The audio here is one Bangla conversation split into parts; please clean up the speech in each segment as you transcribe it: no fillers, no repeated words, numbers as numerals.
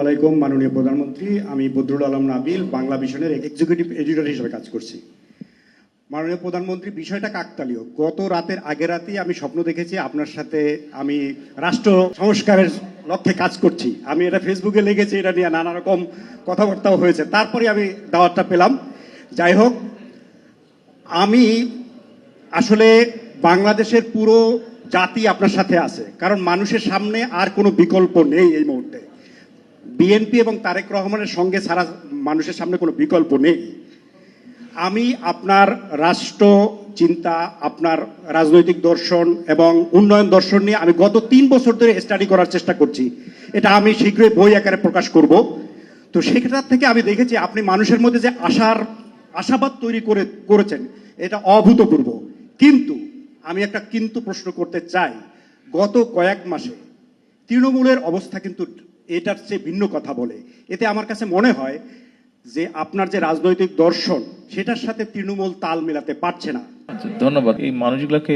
আলাইকুম মাননীয় প্রধানমন্ত্রী, আমি বদরুল আলম নাবিল বাংলা ভিশনের এক্সিকিউটিভ এডিটর হিসেবে কাজ করছি। মাননীয় প্রধানমন্ত্রী, বিষয়টা কাকতালীয়। গত রাতের আগে রাতেই আমি স্বপ্ন দেখেছি আপনার সাথে আমি রাষ্ট্র সংস্কারের লক্ষ্যে কাজ করছি। আমি এটা ফেসবুকে লিখেছি, এটা নিয়ে নানা রকম কথাবার্তাও হয়েছে, তারপরে আমি দাওয়াতটা পেলাম। যাই হোক, আমি আসলে বাংলাদেশের পুরো জাতি আপনার সাথে আছে, কারণ মানুষের সামনে আর কোনো বিকল্প নেই এই মুহূর্তে। বিএনপি এবং তারেক রহমানের সঙ্গে ছাড়া মানুষের সামনে কোনো বিকল্প নেই। আমি আপনার রাষ্ট্র চিন্তা, আপনার রাজনৈতিক দর্শন এবং উন্নয়ন দর্শন নিয়ে আমি গত 3 বছর ধরে স্টাডি করার চেষ্টা করছি। এটা আমি শীঘ্রই বই আকারে প্রকাশ করব। তো সেখান থেকে আমি দেখেছি আপনি মানুষের মধ্যে যে আশাবাদ তৈরি করেছেন, এটা অভূতপূর্ব। কিন্তু আমি একটা কিন্তু প্রশ্ন করতে চাই, গত কয়েক মাসে তৃণমূলের অবস্থা কিন্তু এটার চেয়ে ভিন্ন কথা বলে। এতে আমার কাছে মনে হয় যে আপনার যে রাজনৈতিক দর্শন সেটার সাথে তৃণমূল তাল মেলাতে পারছে না। ধন্যবাদ। এই মানুষগুলোকে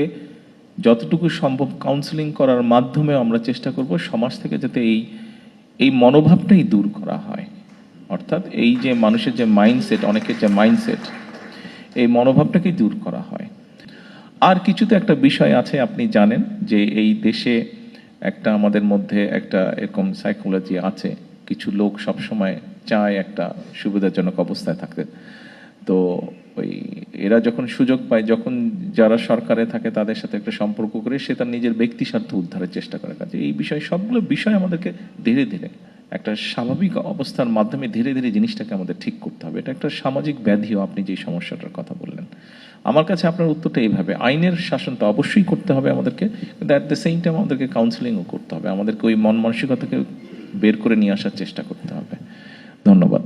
যতটুকু সম্ভব কাউন্সেলিং করার মাধ্যমে আমরা চেষ্টা করব সমাজ থেকে যাতে এই মনোভাবটাই দূর করা হয়। অর্থাৎ এই যে মানুষের যে মাইন্ডসেট, অনেকের যে মাইন্ডসেট, এই মনোভাবটাকেই দূর করা হয়। আর কিছু তো একটা বিষয় আছে, আপনি জানেন যে এই দেশে একটা আমাদের মধ্যে একটা এরকম সাইকোলজি আছে, কিছু লোক সবসময় চায় একটা সুবিধাজনক অবস্থায় থাকতে। তো এরা যখন সুযোগ পায়, যখন যারা সরকারে থাকে তাদের সাথে একটা সম্পর্ক করে সে তার নিজের ব্যক্তি স্বার্থ উদ্ধারের চেষ্টা করে। কাজে এই বিষয়, সবগুলো বিষয় আমাদেরকে ধীরে ধীরে একটা স্বাভাবিক অবস্থার মাধ্যমে ধীরে ধীরে জিনিসটাকে আমাদের ঠিক করতে হবে। এটা একটা সামাজিক ব্যাধিও, আপনি যে সমস্যাটার কথা বললেন। আমার কাছে আপনার উত্তরটা এইভাবে, আইনের শাসনটা অবশ্যই করতে হবে আমাদেরকে, কিন্তু অ্যাট দ্য সেম টাইম আমাদেরকে কাউন্সেলিংও করতে হবে, আমাদেরকে ওই মন মানসিকতাকে বের করে নিয়ে আসার চেষ্টা করতে হবে। ধন্যবাদ।